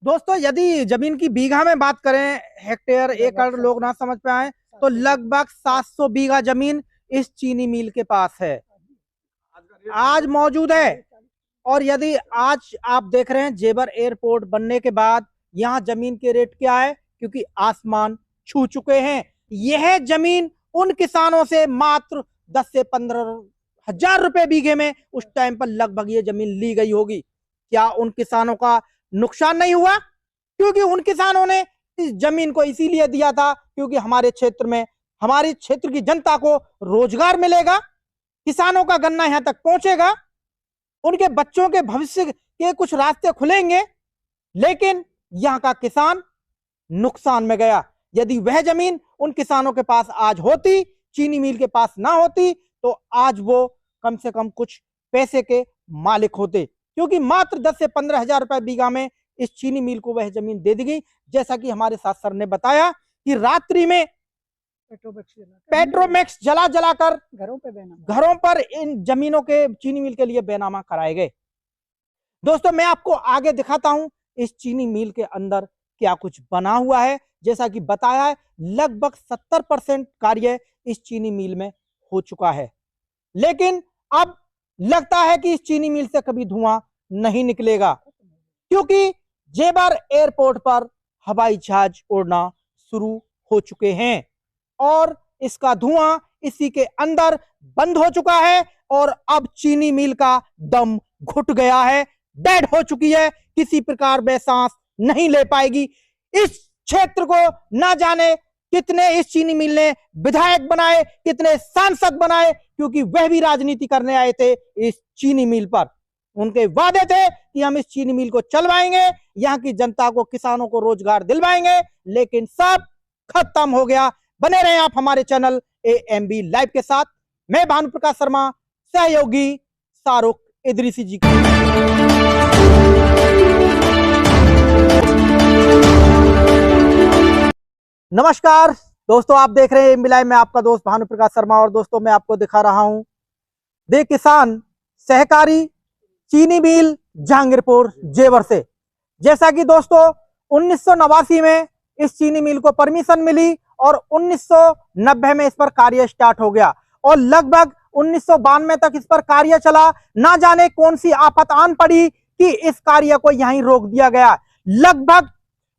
दोस्तों यदि जमीन की बीघा में बात करें, हेक्टेयर एकड़ लोग ना समझ पे आए, तो लगभग 700 बीघा जमीन इस चीनी मिल के पास है, आज मौजूद है। और यदि आज आप देख रहे हैं जेवर एयरपोर्ट बनने के बाद यहाँ जमीन के रेट क्या है, क्योंकि आसमान छू चुके हैं। यह जमीन उन किसानों से मात्र 10 से 15 हजार रुपए बीघे में उस टाइम पर लगभग ये जमीन ली गई होगी। क्या उन किसानों का नुकसान नहीं हुआ? क्योंकि उन किसानों ने इस जमीन को इसीलिए दिया था क्योंकि हमारे क्षेत्र में, हमारे क्षेत्र की जनता को रोजगार मिलेगा, किसानों का गन्ना यहां तक पहुंचेगा, उनके बच्चों के भविष्य के कुछ रास्ते खुलेंगे। लेकिन यहां का किसान नुकसान में गया। यदि वह जमीन उन किसानों के पास आज होती, चीनी मिल के पास ना होती, तो आज वो कम से कम कुछ पैसे के मालिक होते, क्योंकि मात्र 10 से 15 हजार रुपए बीघा में इस चीनी मिल को वह जमीन दे दी गई। जैसा कि हमारे साथ सर ने बताया कि रात्रि में पेट्रोमैक्स जला जलाकर घरों पर इन जमीनों के चीनी मिल के लिए बेनामा कराए गए। दोस्तों मैं आपको आगे दिखाता हूं इस चीनी मिल के अंदर क्या कुछ बना हुआ है। जैसा कि बताया है, लगभग 70% कार्य इस चीनी मिल में हो चुका है, लेकिन अब लगता है कि इस चीनी मिल से कभी धुआं नहीं निकलेगा, क्योंकि जेवर एयरपोर्ट पर हवाई जहाज उड़ना शुरू हो चुके हैं और इसका धुआं इसी के अंदर बंद हो चुका है और अब चीनी मिल का दम घुट गया है, डेड हो चुकी है, किसी प्रकार में सांस नहीं ले पाएगी। इस क्षेत्र को ना जाने कितने इस चीनी मिल ने विधायक बनाए, कितने सांसद बनाए, क्योंकि वह भी राजनीति करने आए थे इस चीनी मिल पर। उनके वादे थे कि हम इस चीनी मिल को चलवाएंगे, यहाँ की जनता को, किसानों को रोजगार दिलवाएंगे, लेकिन सब खत्म हो गया। बने रहे आप हमारे चैनल AMB लाइव के साथ। मैं भानु प्रकाश शर्मा, सहयोगी शाहरुख इदरीसी जी की। नमस्कार दोस्तों, आप देख रहे हैं AMB लाइव में, आपका दोस्त भानु प्रकाश शर्मा। और दोस्तों मैं आपको दिखा रहा हूं दे किसान सहकारी चीनी मिल जहांगीरपुर जेवर से। जैसा कि दोस्तों 1989 में इस चीनी मिल को परमिशन मिली और 1990 में इस पर कार्य स्टार्ट हो गया और लगभग 1992 तक इस पर कार्य चला। ना जाने कौन सी आफत आन पड़ी कि इस कार्य को यहीं रोक दिया गया। लगभग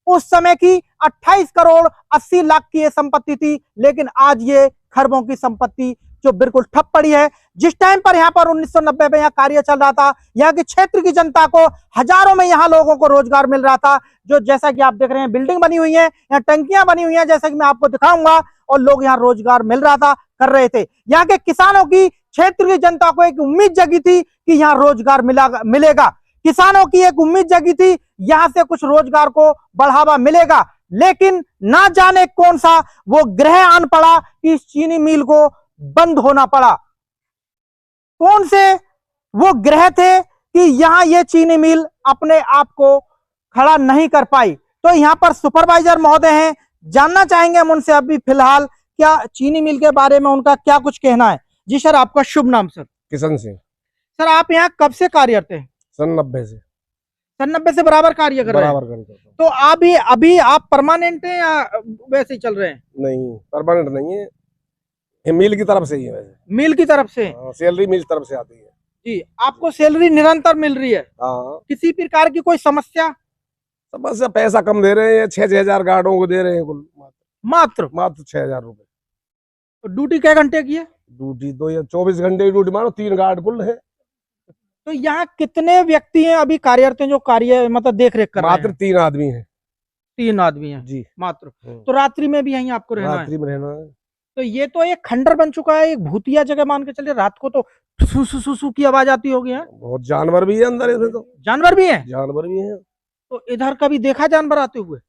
उस समय की 28 करोड़ 80 लाख की ये संपत्ति थी, लेकिन आज ये खरबों की संपत्ति जो बिल्कुल ठप पड़ी है। जिस टाइम पर यहाँ पर 1990 में यहाँ कार्य चल रहा था, यहाँ के क्षेत्र की जनता को हजारों में यहाँ लोगों को रोजगार मिल रहा था। जो जैसा कि आप देख रहे हैं बिल्डिंग बनी हुई है, यहाँ टंकियां बनी हुई हैं, जैसा कि मैं आपको दिखाऊंगा, और लोग यहाँ रोजगार मिल रहा था, कर रहे थे। यहाँ के किसानों की, क्षेत्र की जनता को एक उम्मीद जगी थी कि यहाँ रोजगार मिलेगा। किसानों की एक उम्मीद जगी थी यहां से कुछ रोजगार को बढ़ावा मिलेगा, लेकिन ना जाने कौन सा वो ग्रह आन पड़ा कि इस चीनी मिल को बंद होना पड़ा। कौन से वो ग्रह थे कि यहां ये चीनी मिल अपने आप को खड़ा नहीं कर पाई। तो यहां पर सुपरवाइजर महोदय हैं, जानना चाहेंगे हम उनसे अभी फिलहाल क्या चीनी मिल के बारे में उनका क्या कुछ कहना है। जी सर, आपका शुभ नाम? सर किशन सिंह। सर आप यहाँ कब से कार्यरत हैं? सन 90 से। सन 90 से बराबर कार्य कर रहे हैं? तो अभी आप परमानेंट हैं या वैसे ही चल रहे हैं? नहीं, परमानेंट नहीं है, ये मिल की तरफ से ही है। वैसे मिल की तरफ से? सैलरी मिल तरफ से आती है जी। आपको सैलरी निरंतर मिल रही है? हाँ। किसी प्रकार की कोई समस्या? समस्या पैसा कम दे रहे हैं, 6-6 हजार गार्डों को दे रहे हैं कुल, मात्र 6,000 रुपए। तो ड्यूटी क्या घंटे की है? ड्यूटी तो ये 24 घंटे की ड्यूटी मानो, 3 गार्ड कुल है। तो यहाँ कितने व्यक्ति हैं अभी कार्यरत हैं जो कार्य मतलब देख रेख कर रहे हैं? मात्र 3 आदमी हैं। 3 आदमी हैं जी मात्र। तो रात्रि में भी यहीं आपको रहना है? रात्रि में रहना है। तो ये तो एक खंडर बन चुका है, एक भूतिया जगह मान के चलिए। रात को तो सु सु सु सु की आवाज आती होगी। है बहुत जानवर भी है अंदर, इसमें तो जानवर भी है? जानवर भी है। तो इधर कभी देखा जानवर आते हुए?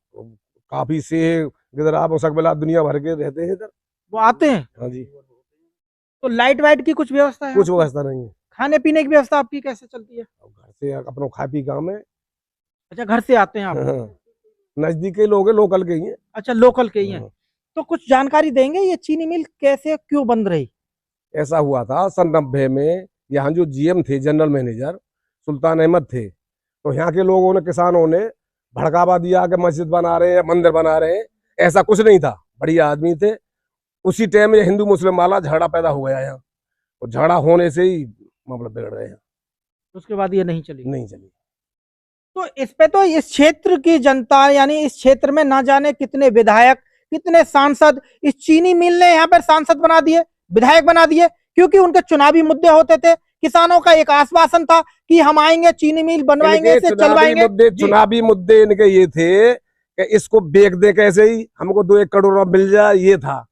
काफी से इधर आप सकबला दुनिया भर के रहते हैं इधर, वो आते हैं? हाँ जी। तो लाइट वाइट की कुछ व्यवस्था है? कुछ व्यवस्था नहीं है। खाने पीने की व्यवस्था आपकी कैसे चलती है? घर से अपना खा पी काम है। अच्छा, घर से आते हैं आप? नजदीक के लोग हैं, लोकल के ही हैं। अच्छा, लोकल के ही हैं। तो कुछ जानकारी देंगे ये चीनी मिल कैसे क्यों बंद रही? ऐसा हुआ था सन 90 में, यहाँ जो GM थे, जनरल मैनेजर सुल्तान अहमद थे, तो यहाँ के लोगों ने, किसानों ने भड़कावा दिया कि मस्जिद बना रहे हैं, मंदिर बना रहे हैं। ऐसा कुछ नहीं था, बढ़िया आदमी थे। उसी टाइम में हिंदू मुस्लिम वाला झगड़ा पैदा हो गया यहाँ, और झगड़ा होने से ही मामला बिगड़ गया, उसके बाद ये नहीं चली। नहीं चली। तो इस पे तो इस क्षेत्र की जनता, यानी इस क्षेत्र में ना जाने कितने विधायक, कितने सांसद इस चीनी मिल ने यहाँ पर सांसद बना दिए, विधायक बना दिए, क्योंकि उनके चुनावी मुद्दे होते थे। किसानों का एक आश्वासन था कि हम आएंगे, चीनी मिल बनवाएंगे, इसे चलवाएंगे। चुनावी मुद्दे इनके ये थे कि इसको बेच दे कैसे ही, हमको 2-1 करोड़ रुपया मिल जाए, ये था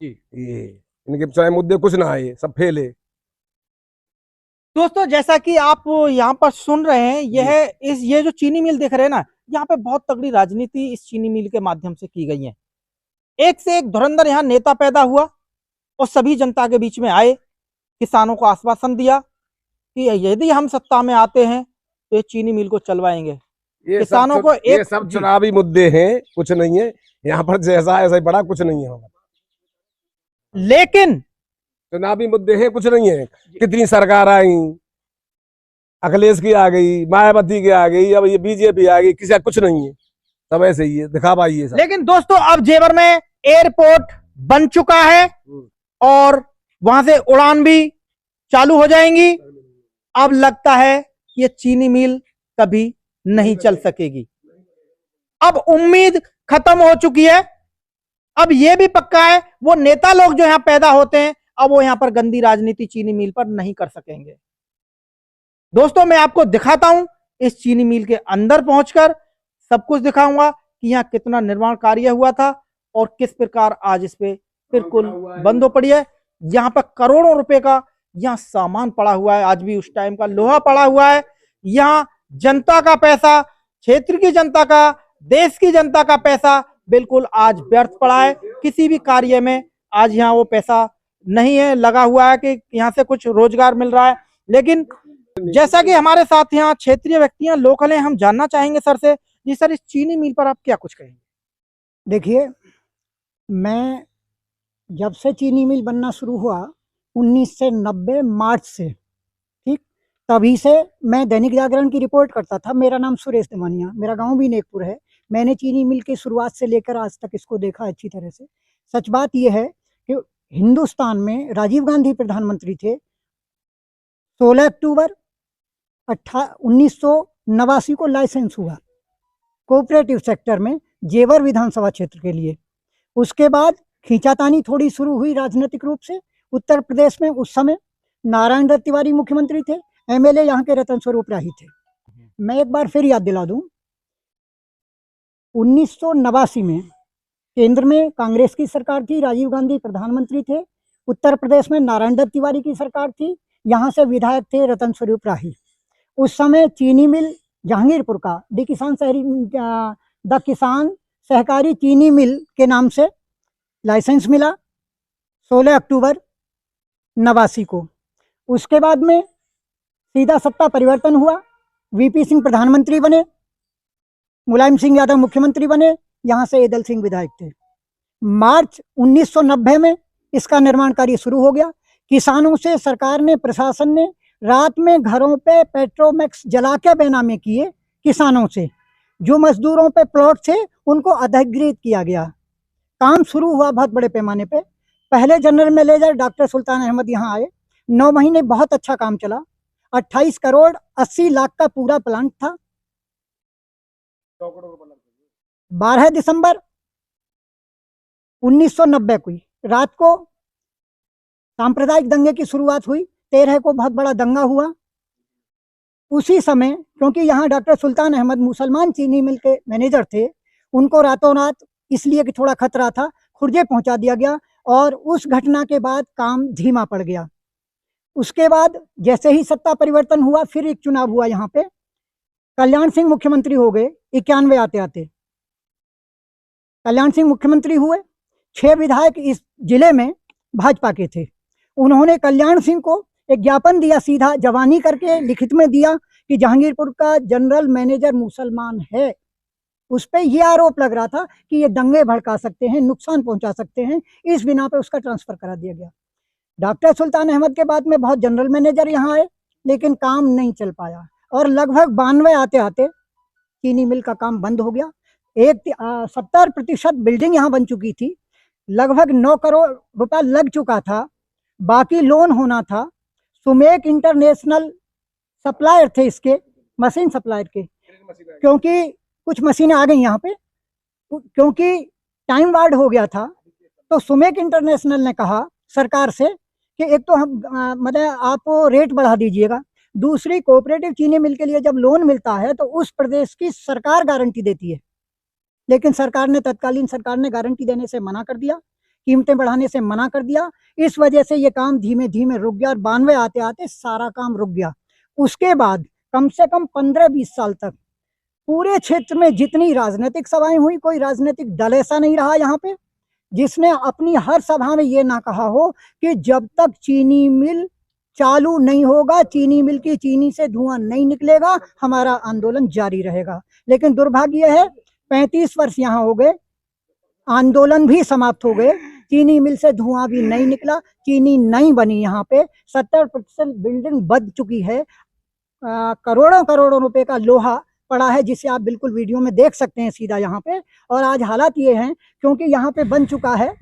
जी। ये इनके चाहे मुद्दे कुछ ना आए, सब फेल है। दोस्तों, जैसा कि आप यहाँ पर सुन रहे हैं, ये जो चीनी मिल देख रहे हैं ना, यहाँ पे बहुत तगड़ी राजनीति इस चीनी मिल के माध्यम से की गई है। एक से एक धुरंधर यहाँ नेता पैदा हुआ और सभी जनता के बीच में आए, किसानों को आश्वासन दिया कि यदि हम सत्ता में आते हैं तो ये चीनी मिल को चलवाएंगे। किसानों को ये सब चुनावी मुद्दे हैं, कुछ नहीं है यहाँ पर, जैसा ऐसा ही बड़ा कुछ नहीं है। लेकिन चुनावी मुद्दे हैं, कुछ नहीं है। कितनी सरकार आई, अखिलेश की आ गई, मायावती की आ गई, अब ये बीजेपी आ गई, किसी का कुछ नहीं है, सब ऐसे ही है, दिखावा ही है सब। लेकिन दोस्तों, अब जेवर में एयरपोर्ट बन चुका है और वहां से उड़ान भी चालू हो जाएंगी। अब लगता है ये चीनी मिल कभी नहीं चल सकेगी। अब उम्मीद खत्म हो चुकी है। अब ये भी पक्का है, वो नेता लोग जो यहां पैदा होते हैं, अब वो यहां पर गंदी राजनीति चीनी मिल पर नहीं कर सकेंगे। दोस्तों, मैं आपको दिखाता हूं, इस चीनी मिल के अंदर पहुंचकर सब कुछ दिखाऊंगा कि यहाँ कितना निर्माण कार्य हुआ था और किस प्रकार आज इस पे बिल्कुल बंद हो पड़ी है। यहाँ पर करोड़ों रुपए का यहाँ सामान पड़ा हुआ है, आज भी उस टाइम का लोहा पड़ा हुआ है। यहाँ जनता का पैसा, क्षेत्र की जनता का, देश की जनता का पैसा बिल्कुल आज व्यर्थ पड़ा है। किसी भी कार्य में आज यहाँ वो पैसा नहीं है लगा हुआ है कि यहाँ से कुछ रोजगार मिल रहा है। लेकिन जैसा कि हमारे साथ यहाँ क्षेत्रीय व्यक्तियां लोकल हैं, हम जानना चाहेंगे सर से, जी सर, इस चीनी मिल पर आप क्या कुछ कहेंगे? देखिए, मैं जब से चीनी मिल बनना शुरू हुआ 1990 मार्च से, ठीक, तभी से मैं दैनिक जागरण की रिपोर्ट करता था। मेरा नाम सुरेश दमानिया, मेरा गांव भी नेकपुर है। मैंने चीनी मिल की शुरुआत से लेकर आज तक इसको देखा अच्छी तरह से। सच बात यह है कि हिंदुस्तान में राजीव गांधी प्रधानमंत्री थे। 16 अक्टूबर 1989 को लाइसेंस हुआ कोऑपरेटिव सेक्टर में जेवर विधानसभा क्षेत्र के लिए। उसके बाद खींचातानी थोड़ी शुरू हुई राजनीतिक रूप से। उत्तर प्रदेश में उस समय नारायण दत्त तिवारी मुख्यमंत्री थे, एमएलए यहाँ के रतन स्वरूप राही थे। मैं एक बार फिर याद दिला दूं, 1989 में केंद्र में कांग्रेस की सरकार थी, राजीव गांधी प्रधानमंत्री थे। उत्तर प्रदेश में नारायण दत्त तिवारी की सरकार थी, यहाँ से विधायक थे रतन स्वरूप राही। उस समय चीनी मिल जहांगीरपुर का द किसान सहकारी चीनी मिल के नाम से लाइसेंस मिला 16 अक्टूबर 89 को। उसके बाद में सीधा सत्ता परिवर्तन हुआ, वीपी सिंह प्रधानमंत्री बने, मुलायम सिंह यादव मुख्यमंत्री बने, यहाँ से एदल सिंह विधायक थे। मार्च 1990 में इसका निर्माण कार्य शुरू हो गया। किसानों से सरकार ने, प्रशासन ने रात में घरों पे पेट्रोमैक्स जला के बेनामे किए। किसानों से जो मजदूरों पे प्लॉट थे उनको अधिग्रहित किया गया। काम शुरू हुआ बहुत बड़े पैमाने पे। पहले जनरल मैनेजर डॉक्टर सुल्तान अहमद यहाँ आए, 9 महीने बहुत अच्छा काम चला। 28 करोड़ 80 लाख का पूरा प्लांट था। 12 दिसंबर 1990 को रात को सांप्रदायिक दंगे की शुरुआत हुई। 13 को बहुत बड़ा दंगा हुआ। उसी समय, क्योंकि यहाँ डॉक्टर सुल्तान अहमद मुसलमान चीनी मिल के मैनेजर थे, उनको रातों रात, इसलिए कि थोड़ा खतरा था, खुर्जे पहुंचा दिया गया और उस घटना के बाद काम धीमा पड़ गया। उसके बाद जैसे ही सत्ता परिवर्तन हुआ, फिर एक चुनाव हुआ यहाँ पे। कल्याण सिंह मुख्यमंत्री हो गए 91 आते आते। कल्याण सिंह मुख्यमंत्री हुए। 6 विधायक इस जिले में भाजपा के थे। उन्होंने कल्याण सिंह को एक ज्ञापन दिया, सीधा जवानी करके लिखित में दिया कि जहांगीरपुर का जनरल मैनेजर मुसलमान है। उस पर यह आरोप लग रहा था कि ये दंगे भड़का सकते हैं, नुकसान पहुंचा सकते हैं, इस बिना पे उसका ट्रांसफर करा दिया गया। डॉक्टर सुल्तान अहमद के बाद में बहुत जनरल मैनेजर यहाँ आए, लेकिन काम नहीं चल पाया और लगभग 92 आते आते चीनी मिल का काम बंद हो गया। 70% बिल्डिंग यहाँ बन चुकी थी, लगभग 9 करोड़ रुपया लग चुका था, बाकी लोन होना था। सुमेक इंटरनेशनल सप्लायर थे इसके, मशीन सप्लायर के, क्योंकि कुछ मशीनें आ गई यहाँ पे, क्योंकि टाइम वार्ड हो गया था। तो सुमेक इंटरनेशनल ने कहा सरकार से कि एक तो हम मतलब आप रेट बढ़ा दीजिएगा, दूसरी कोऑपरेटिव चीनी मिल के लिए जब लोन मिलता है तो उस प्रदेश की सरकार गारंटी देती है, लेकिन सरकार ने, तत्कालीन सरकार ने गारंटी देने से मना कर दिया, कीमतें बढ़ाने से मना कर दिया। इस वजह से ये काम धीमे धीमे रुक गया और 92 आते आते सारा काम रुक गया। उसके बाद कम से कम 15-20 साल तक पूरे क्षेत्र में जितनी राजनीतिक सभाएं हुई, कोई राजनीतिक दल ऐसा नहीं रहा यहाँ पे जिसने अपनी हर सभा में ये ना कहा हो कि जब तक चीनी मिल चालू नहीं होगा, चीनी मिल की चीनी से धुआं नहीं निकलेगा, हमारा आंदोलन जारी रहेगा। लेकिन दुर्भाग्य है 35 वर्ष यहाँ हो गए, आंदोलन भी समाप्त हो गए, चीनी मिल से धुआं भी नहीं निकला, चीनी नहीं बनी। यहाँ पे 70% बिल्डिंग बन चुकी है, करोड़ों करोड़ों रुपए का लोहा पड़ा है, जिसे आप बिल्कुल वीडियो में देख सकते हैं सीधा यहाँ पे। और आज हालात ये हैं क्योंकि यहाँ पे बन चुका है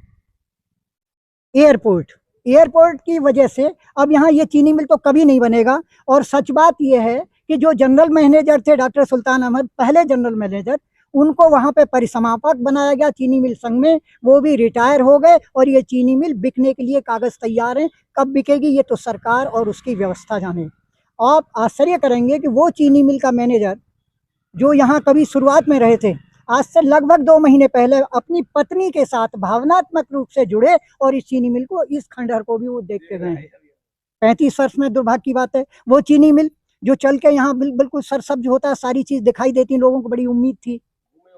एयरपोर्ट की वजह से अब यहाँ ये चीनी मिल तो कभी नहीं बनेगा। और सच बात ये है कि जो जनरल मैनेजर थे डॉक्टर सुल्तान अहमद, पहले जनरल मैनेजर, उनको वहाँ पे परिसमापक बनाया गया चीनी मिल संघ में, वो भी रिटायर हो गए और ये चीनी मिल बिकने के लिए कागज तैयार हैं। कब बिकेगी ये तो सरकार और उसकी व्यवस्था जाने। आप आश्चर्य करेंगे कि वो चीनी मिल का मैनेजर जो यहाँ कभी शुरुआत में रहे थे, आज से लगभग 2 महीने पहले अपनी पत्नी के साथ भावनात्मक रूप से जुड़े और इस चीनी मिल को, इस खंडहर को भी वो देख के गए। 35 वर्ष में दुर्भाग्य की बात है। वो चीनी मिल जो चल के यहाँ बिल्कुल सरसब्ज होता है, सारी चीज दिखाई देती, लोगों को बड़ी उम्मीद थी,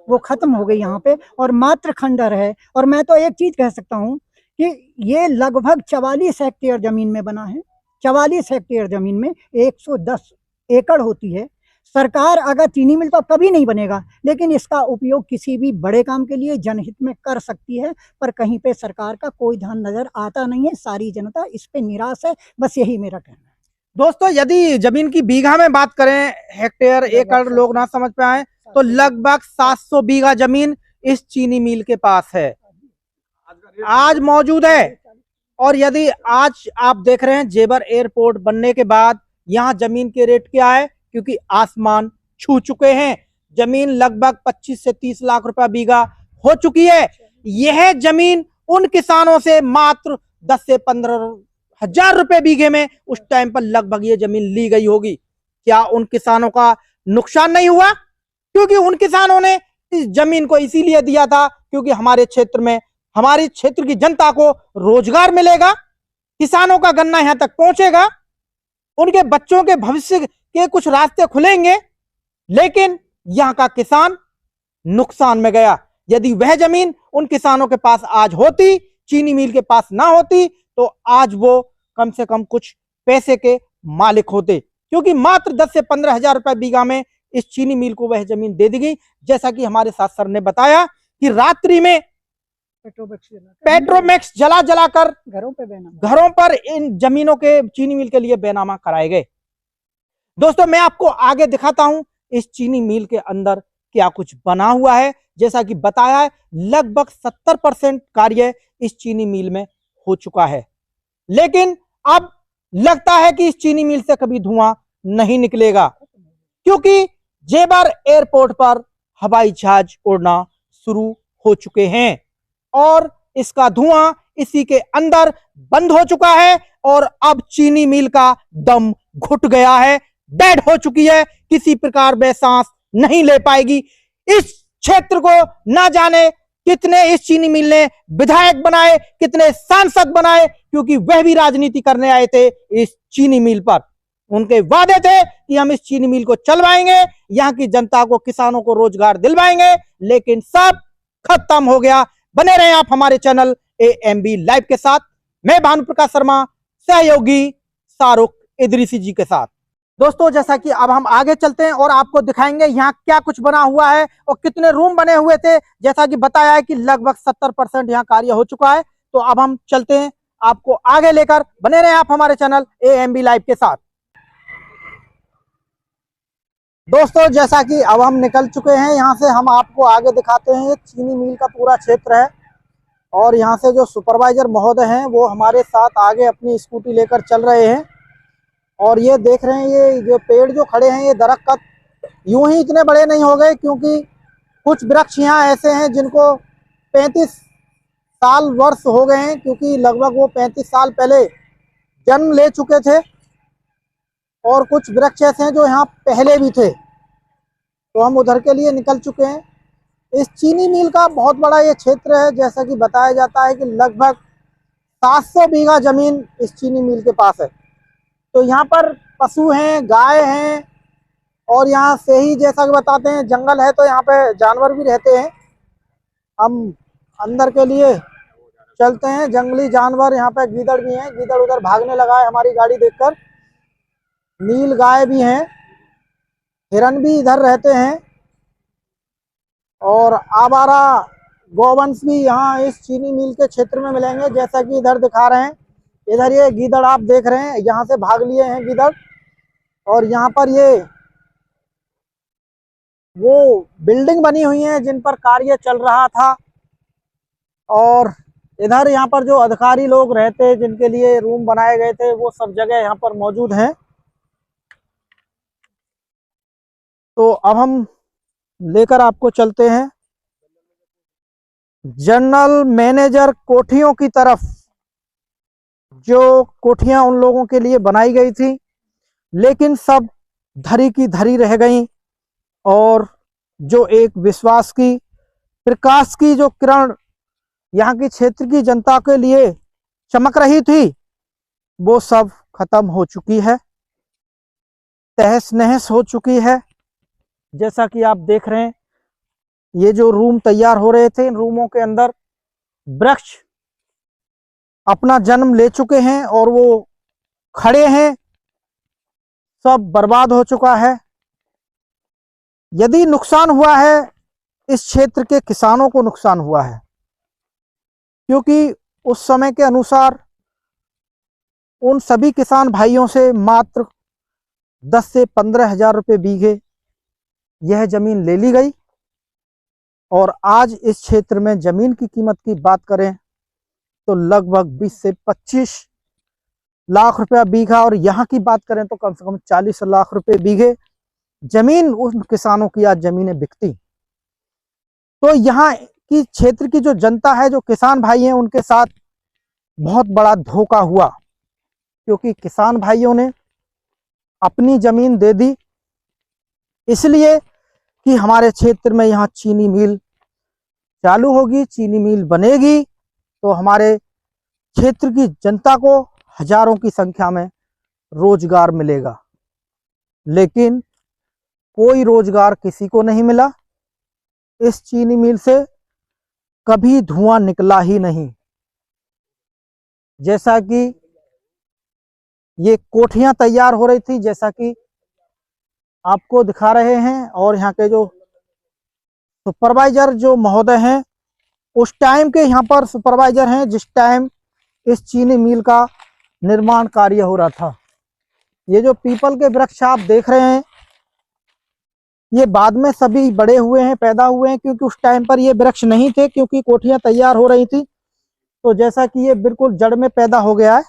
वो खत्म हो गई यहाँ पे और मात्र खंडहर है। और मैं तो एक चीज कह सकता हूँ कि ये लगभग 44 हेक्टेयर जमीन में बना है। 44 हेक्टेयर जमीन में 110 एकड़ होती है। सरकार अगर चीनी मिल तो कभी नहीं बनेगा, लेकिन इसका उपयोग किसी भी बड़े काम के लिए जनहित में कर सकती है, पर कहीं पे सरकार का कोई ध्यान नजर आता नहीं है। सारी जनता इस पे निराश है, बस यही मेरा कहना है। दोस्तों, यदि जमीन की बीघा में बात करें, हेक्टेयर एकड़ लोग ना समझ पाए, तो लगभग 700 बीघा जमीन इस चीनी मिल के पास है, आज मौजूद है। और यदि आज आप देख रहे हैं जेवर एयरपोर्ट बनने के बाद यहाँ जमीन के रेट क्या है, क्योंकि आसमान छू चुके हैं। जमीन लगभग 25 से 30 लाख रुपया बीघा हो चुकी है। यह जमीन उन किसानों से मात्र 10 से 15 हजार रुपए बीघे में उस टाइम पर लगभग ये जमीन ली गई होगी। क्या उन किसानों का नुकसान नहीं हुआ? क्योंकि उन किसानों ने इस जमीन को इसीलिए दिया था क्योंकि हमारे क्षेत्र में, हमारे क्षेत्र की जनता को रोजगार मिलेगा, किसानों का गन्ना यहां तक पहुंचेगा, उनके बच्चों के भविष्य के कुछ रास्ते खुलेंगे। लेकिन यहां का किसान नुकसान में गया। यदि वह जमीन उन किसानों के पास आज होती, चीनी मिल के पास ना होती, तो आज वो कम से कम कुछ पैसे के मालिक होते, क्योंकि मात्र 10 से 15 हजार रुपए बीघा में इस चीनी मिल को वह जमीन दे दी गई। जैसा कि हमारे साथ सर ने बताया कि रात्रि में पेट्रोमैक्स जला जलाकर घरों पर इन जमीनों के चीनी मिल के लिए बेनामा कराए गए। दोस्तों, मैं आपको आगे दिखाता हूं इस चीनी मिल के अंदर क्या कुछ बना हुआ है। जैसा कि बताया है, लगभग 70% कार्य इस चीनी मिल में हो चुका है, लेकिन अब लगता है कि इस चीनी मिल से कभी धुआं नहीं निकलेगा, क्योंकि जेवर एयरपोर्ट पर हवाई जहाज उड़ना शुरू हो चुके हैं और इसका धुआं इसी के अंदर बंद हो चुका है और अब चीनी मिल का दम घुट गया है, डेड हो चुकी है, किसी प्रकार वे सांस नहीं ले पाएगी। इस क्षेत्र को ना जाने कितने इस चीनी मिल ने विधायक बनाए, कितने सांसद बनाए, क्योंकि वह भी राजनीति करने आए थे इस चीनी मिल पर। उनके वादे थे कि हम इस चीनी मिल को चलवाएंगे, यहाँ की जनता को, किसानों को रोजगार दिलवाएंगे, लेकिन सब खत्म हो गया। बने रहें आप हमारे चैनल AMB लाइव के साथ। मैं भानु प्रकाश शर्मा, सहयोगी शाहरुख इदरीसी जी के साथ। दोस्तों, जैसा कि अब हम आगे चलते हैं और आपको दिखाएंगे यहाँ क्या कुछ बना हुआ है और कितने रूम बने हुए थे। जैसा कि बताया है कि लगभग 70% यहाँ कार्य हो चुका है। तो अब हम चलते हैं आपको आगे लेकर। बने रहें आप हमारे चैनल AMB लाइव के साथ। दोस्तों जैसा कि अब हम निकल चुके हैं यहाँ से, हम आपको आगे दिखाते हैं। ये चीनी मिल का पूरा क्षेत्र है और यहाँ से जो सुपरवाइजर महोदय हैं वो हमारे साथ आगे अपनी स्कूटी लेकर चल रहे हैं। और ये देख रहे हैं, ये जो पेड़ जो खड़े हैं ये दरख्त यूं ही इतने बड़े नहीं हो गए, क्योंकि कुछ वृक्ष यहाँ ऐसे हैं जिनको 35 साल वर्ष हो गए हैं, क्योंकि लगभग वो 35 साल पहले जन्म ले चुके थे। और कुछ वृक्ष ऐसे हैं जो यहाँ पहले भी थे। तो हम उधर के लिए निकल चुके हैं। इस चीनी मिल का बहुत बड़ा ये क्षेत्र है, जैसा कि बताया जाता है कि लगभग 700 बीघा जमीन इस चीनी मिल के पास है। तो यहाँ पर पशु हैं, गाय हैं, और यहाँ से ही जैसा कि बताते हैं जंगल है, तो यहाँ पे जानवर भी रहते हैं। हम अंदर के लिए चलते हैं। जंगली जानवर, यहाँ पे गीदड़ भी हैं, गीदड़ उधर भागने लगा है हमारी गाड़ी देखकर। नील गाय भी हैं, हिरन भी इधर रहते हैं, और आवारा गौवंश भी यहाँ इस चीनी मिल के क्षेत्र में मिलेंगे, जैसा कि इधर दिखा रहे हैं। इधर ये गीदड़ आप देख रहे हैं, यहाँ से भाग लिए हैं गीदड़। और यहाँ पर ये वो बिल्डिंग बनी हुई है जिन पर कार्य चल रहा था। और इधर यहाँ पर जो अधिकारी लोग रहते हैं, जिनके लिए रूम बनाए गए थे, वो सब जगह यहाँ पर मौजूद हैं। तो अब हम लेकर आपको चलते हैं जनरल मैनेजर कोठियों की तरफ, जो कोठियां उन लोगों के लिए बनाई गई थी, लेकिन सब धरी की धरी रह गई। और जो एक विश्वास की, प्रकाश की जो किरण यहाँ की क्षेत्र की जनता के लिए चमक रही थी, वो सब खत्म हो चुकी है, तहस नहस हो चुकी है। जैसा कि आप देख रहे हैं, ये जो रूम तैयार हो रहे थे, इन रूमों के अंदर वृक्ष अपना जन्म ले चुके हैं और वो खड़े हैं, सब बर्बाद हो चुका है। यदि नुकसान हुआ है, इस क्षेत्र के किसानों को नुकसान हुआ है, क्योंकि उस समय के अनुसार उन सभी किसान भाइयों से मात्र 10 से 15 हजार रुपये बीघे यह जमीन ले ली गई। और आज इस क्षेत्र में जमीन की कीमत की बात करें तो लगभग 20 से 25 लाख रुपया बीघा, और यहाँ की बात करें तो कम से कम 40 लाख रुपए बीघे जमीन उन किसानों की आज जमीनें बिकती। तो यहाँ की क्षेत्र की जो जनता है, जो किसान भाई हैं, उनके साथ बहुत बड़ा धोखा हुआ, क्योंकि किसान भाइयों ने अपनी जमीन दे दी इसलिए कि हमारे क्षेत्र में यहाँ चीनी मिल चालू होगी, चीनी मिल बनेगी, तो हमारे क्षेत्र की जनता को हजारों की संख्या में रोजगार मिलेगा। लेकिन कोई रोजगार किसी को नहीं मिला। इस चीनी मिल से कभी धुआं निकला ही नहीं। जैसा कि ये कोठियां तैयार हो रही थी, जैसा कि आपको दिखा रहे हैं, और यहाँ के जो सुपरवाइजर जो महोदय हैं, उस टाइम के यहाँ पर सुपरवाइजर हैं जिस टाइम इस चीनी मिल का निर्माण कार्य हो रहा था। ये जो पीपल के वृक्ष आप देख रहे हैं, ये बाद में सभी बड़े हुए हैं, पैदा हुए हैं, क्योंकि उस टाइम पर ये वृक्ष नहीं थे, क्योंकि कोठियां तैयार हो रही थी। तो जैसा कि ये बिल्कुल जड़ में पैदा हो गया है,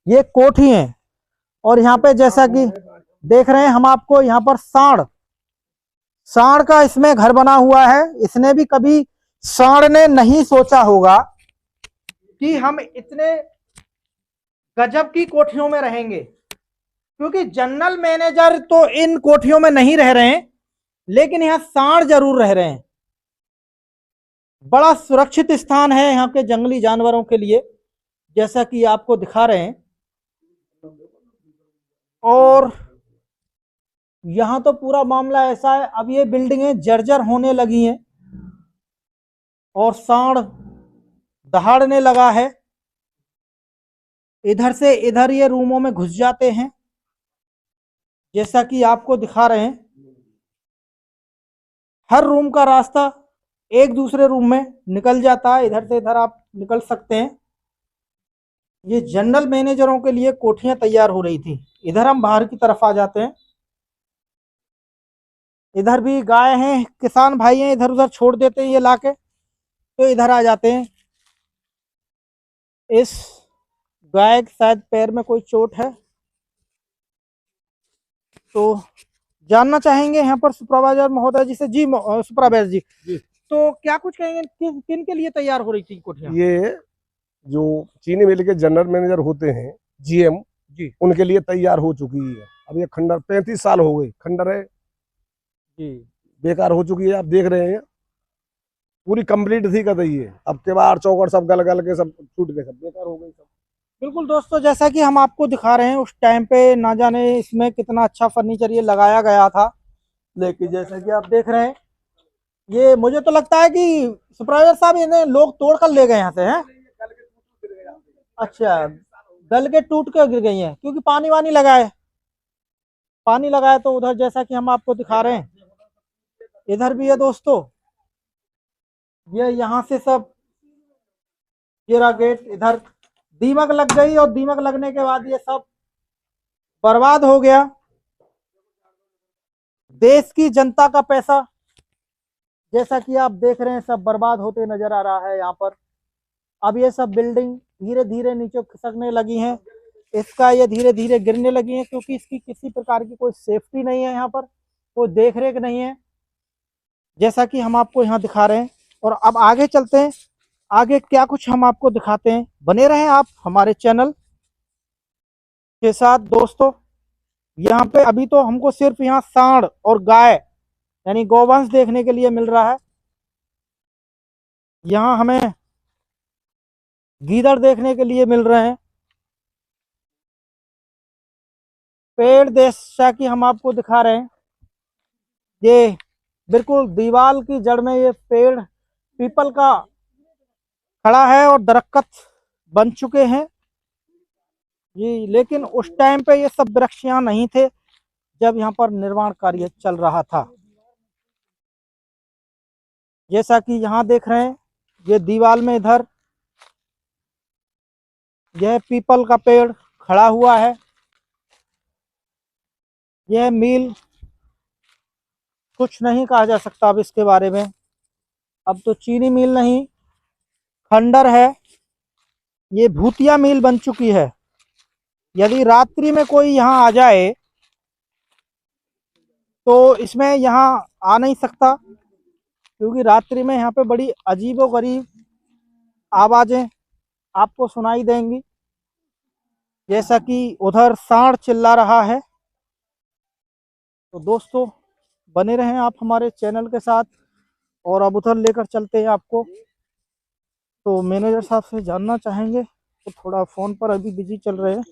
ये कोठी है। और यहाँ पे जैसा कि देख रहे हैं हम, आपको यहाँ पर सांड का इसमें घर बना हुआ है। इसने भी कभी, सांड ने नहीं सोचा होगा कि हम इतने गजब की कोठियों में रहेंगे, क्योंकि जनरल मैनेजर तो इन कोठियों में नहीं रह रहे हैं, लेकिन यहाँ सांड जरूर रह रहे हैं। बड़ा सुरक्षित स्थान है यहाँ के जंगली जानवरों के लिए, जैसा कि आपको दिखा रहे हैं। और यहाँ तो पूरा मामला ऐसा है, अब ये बिल्डिंगें जर्जर होने लगी हैं और सांड दहाड़ने लगा है। इधर से इधर ये रूमों में घुस जाते हैं, जैसा कि आपको दिखा रहे हैं। हर रूम का रास्ता एक दूसरे रूम में निकल जाता है, इधर से इधर आप निकल सकते हैं। ये जनरल मैनेजरों के लिए कोठियां तैयार हो रही थी। इधर हम बाहर की तरफ आ जाते हैं। इधर भी गाय हैं, किसान भाई हैं, इधर उधर छोड़ देते हैं ये लाके, तो इधर आ जाते हैं। इस गाय के शायद पैर में कोई चोट है, तो जानना चाहेंगे यहाँ पर सुपरवाइजर महोदय जी से। जी सुपरवाइजर जी, तो क्या कुछ कहेंगे, किन के लिए तैयार हो रही थी कोठियाँ? ये जो चीनी मिल के जनरल मैनेजर होते हैं, जीएम जी उनके लिए तैयार हो चुकी है। अब ये खंडर 35 साल हो गए, खंडर है, जी बेकार हो चुकी है। आप देख रहे हैं पूरी कंप्लीट थी कतई है, अब केवाड़ चौकड़ सब गल गल के सब टूट गए, सब बेकार हो गई सब। बिल्कुल दोस्तों, जैसा कि हम आपको दिखा रहे हैं, उस टाइम पे ना जाने इसमें कितना अच्छा फर्नीचर ये लगाया गया था, लेकिन जैसा कि आप देख रहे हैं, ये मुझे तो लगता है कि सुपरवाइजर साहब इन्हें लोग तोड़ कर ले गए यहाँ से हैं। अच्छा, गल के टूट के गिर गई हैं क्योंकि पानी वानी लगा है, पानी लगा है। तो उधर जैसा कि हम आपको दिखा रहे हैं, इधर भी है दोस्तों, ये यहाँ से सब ये रहा गेट। इधर दीमक लग गई और दीमक लगने के बाद ये सब बर्बाद हो गया। देश की जनता का पैसा जैसा कि आप देख रहे हैं सब बर्बाद होते नजर आ रहा है यहाँ पर। अब ये सब बिल्डिंग धीरे धीरे नीचे खिसकने लगी हैं, इसका ये धीरे धीरे गिरने लगी हैं, क्योंकि इसकी किसी प्रकार की कोई सेफ्टी नहीं है यहाँ पर, कोई देख रेख नहीं है, जैसा कि हम आपको यहाँ दिखा रहे हैं। और अब आगे चलते हैं, आगे क्या कुछ हम आपको दिखाते हैं। बने रहें आप हमारे चैनल के साथ दोस्तों। यहाँ पे अभी तो हमको सिर्फ यहाँ सांड और गाय यानी गौवंश देखने के लिए मिल रहा है। यहाँ हमें गीदड़ देखने के लिए मिल रहे हैं। पेड़ जैसा कि हम आपको दिखा रहे हैं, ये बिल्कुल दीवार की जड़ में ये पेड़ पीपल का खड़ा है और दरख्त बन चुके हैं जी। लेकिन उस टाइम पे ये सब वृक्ष यहाँ नहीं थे जब यहाँ पर निर्माण कार्य चल रहा था। जैसा कि यहाँ देख रहे हैं, ये दीवार में इधर यह पीपल का पेड़ खड़ा हुआ है। यह मील कुछ नहीं कहा जा सकता अब इसके बारे में, अब तो चीनी मिल नहीं खंडर है, ये भूतिया मिल बन चुकी है। यदि रात्रि में कोई यहाँ आ जाए तो इसमें यहाँ आ नहीं सकता, क्योंकि रात्रि में यहाँ पे बड़ी अजीबोगरीब आवाजें आपको सुनाई देंगी। जैसा कि उधर सांड चिल्ला रहा है। तो दोस्तों बने रहें आप हमारे चैनल के साथ। और अब उधर लेकर चलते हैं आपको। तो मैनेजर साहब से जानना चाहेंगे, तो थोड़ा फोन पर अभी बिजी चल रहे हैं।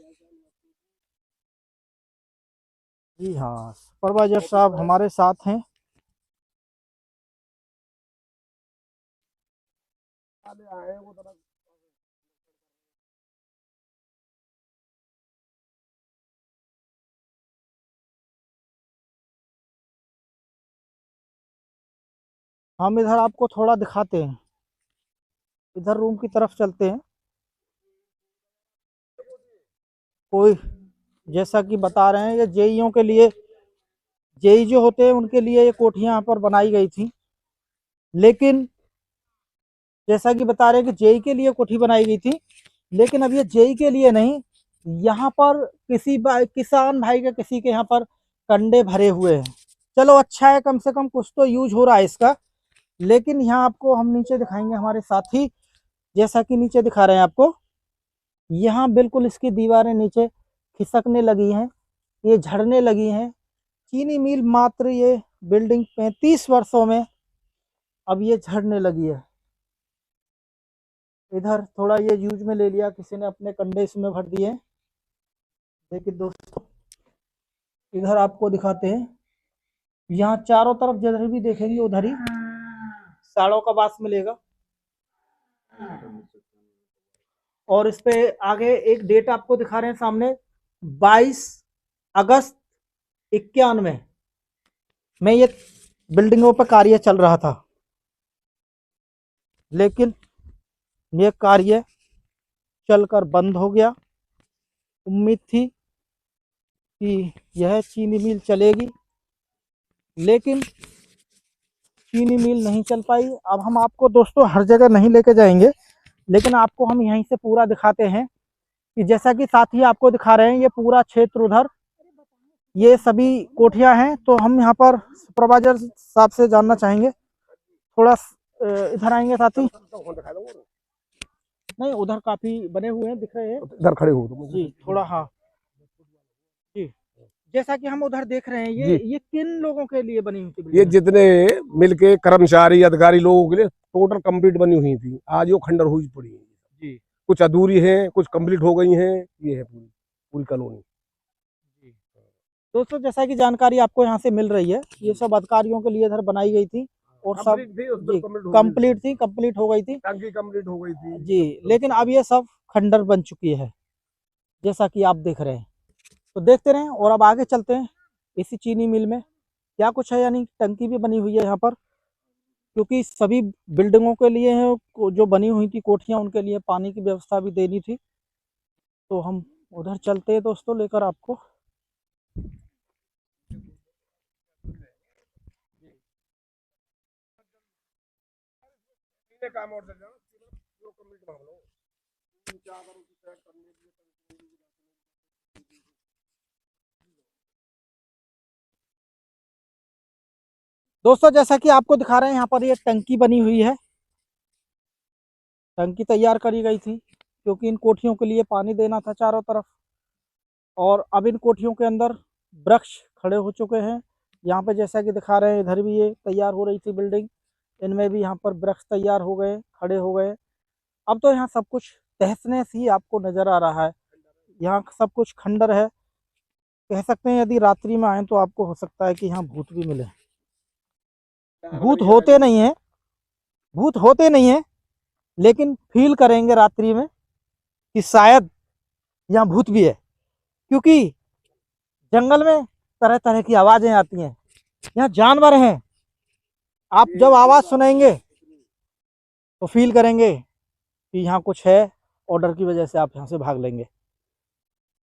जी हाँ, सुपरवाइजर साहब हमारे साथ हैं। हम इधर आपको थोड़ा दिखाते हैं, इधर रूम की तरफ चलते हैं। कोई जैसा कि बता रहे हैं, ये जेईओ के लिए, जेई जो होते हैं उनके लिए ये कोठियां यहाँ पर बनाई गई थी। लेकिन जैसा कि बता रहे हैं कि जेई के लिए कोठी बनाई गई थी, लेकिन अब ये जेई के लिए नहीं, यहाँ पर किसान भाई के किसी के यहाँ पर कंडे भरे हुए हैं। चलो अच्छा है, कम से कम कुछ तो यूज हो रहा है इसका। लेकिन यहाँ आपको हम नीचे दिखाएंगे हमारे साथी, जैसा कि नीचे दिखा रहे हैं आपको, यहाँ बिल्कुल इसकी दीवारें नीचे खिसकने लगी हैं, ये झड़ने लगी हैं। चीनी मिल मात्र ये बिल्डिंग 35 वर्षों में अब ये झड़ने लगी है। इधर थोड़ा ये यूज में ले लिया, किसी ने अपने कंडे इसमें भर दिए। लेकिन दोस्तों इधर आपको दिखाते हैं, यहाँ चारों तरफ जिधर भी देखेंगे उधर ही साड़ों का वास मिलेगा। और इस पे आगे एक डेट आपको दिखा रहे हैं सामने, 22 अगस्त 91 में ये बिल्डिंगों पर कार्य चल रहा था। लेकिन ये कार्य चलकर बंद हो गया। उम्मीद थी कि यह चीनी मिल चलेगी, लेकिन चीनी मिल नहीं चल पाई। अब हम आपको दोस्तों हर जगह नहीं लेके जाएंगे, लेकिन आपको हम यहीं से पूरा दिखाते हैं कि जैसा कि साथी आपको दिखा रहे हैं, ये पूरा क्षेत्र उधर ये सभी कोठियां हैं। तो हम यहाँ पर सुपरवाइजर साहब से जानना चाहेंगे, थोड़ा इधर आएंगे साथी। नहीं, उधर काफी बने हुए हैं, दिख रहे हैं इधर खड़े हो तुम जी, थोड़ा। हाँ जी, जैसा कि हम उधर देख रहे हैं, ये किन लोगों के लिए बनी हुई थी? ये जितने मिलके कर्मचारी अधिकारी लोगों के लिए टोटल कंप्लीट बनी हुई थी, आज वो खंडर हुई पड़ी है जी। कुछ अधूरी है, कुछ कंप्लीट हो गई हैं। ये है पूरी पूरी कॉलोनी। दोस्तों जैसा कि जानकारी आपको यहाँ से मिल रही है, ये सब अधिकारियों के लिए इधर बनाई गई थी और सब कंप्लीट थी, कंप्लीट हो गई थी, टंकी कंप्लीट हो गई थी जी। लेकिन अब ये सब खंडर बन चुकी है, जैसा कि आप देख रहे हैं। तो देखते रहें और अब आगे चलते हैं इसी चीनी मिल में क्या कुछ है। यानी टंकी भी बनी हुई है यहाँ पर, क्योंकि सभी बिल्डिंगों के लिए है जो बनी हुई थी कोठियाँ, उनके लिए पानी की व्यवस्था भी देनी थी। तो हम उधर चलते हैं दोस्तों लेकर आपको। काम और चल जाना, जो कंप्लीट मांग लो। दोस्तों जैसा कि आपको दिखा रहे हैं, यहाँ पर ये टंकी बनी हुई है, टंकी तैयार करी गई थी क्योंकि इन कोठियों के लिए पानी देना था चारों तरफ। और अब इन कोठियों के अंदर वृक्ष खड़े हो चुके हैं। यहाँ पे जैसा कि दिखा रहे हैं, इधर भी ये तैयार हो रही थी बिल्डिंग, इनमें भी यहाँ पर वृक्ष तैयार हो गए, खड़े हो गए। अब तो यहाँ सब कुछ तहस नहस ही आपको नजर आ रहा है, यहाँ सब कुछ खंडर है। कह सकते हैं यदि रात्रि में आए तो आपको हो सकता है कि यहाँ भूत भी मिले। भूत होते नहीं है, भूत होते नहीं है, लेकिन फील करेंगे रात्रि में कि शायद यहाँ भूत भी है, क्योंकि जंगल में तरह तरह की आवाजें आती हैं, यहाँ जानवर हैं। आप जब आवाज सुनेंगे तो फील करेंगे कि यहाँ कुछ है, ऑर्डर की वजह से आप यहाँ से भाग लेंगे।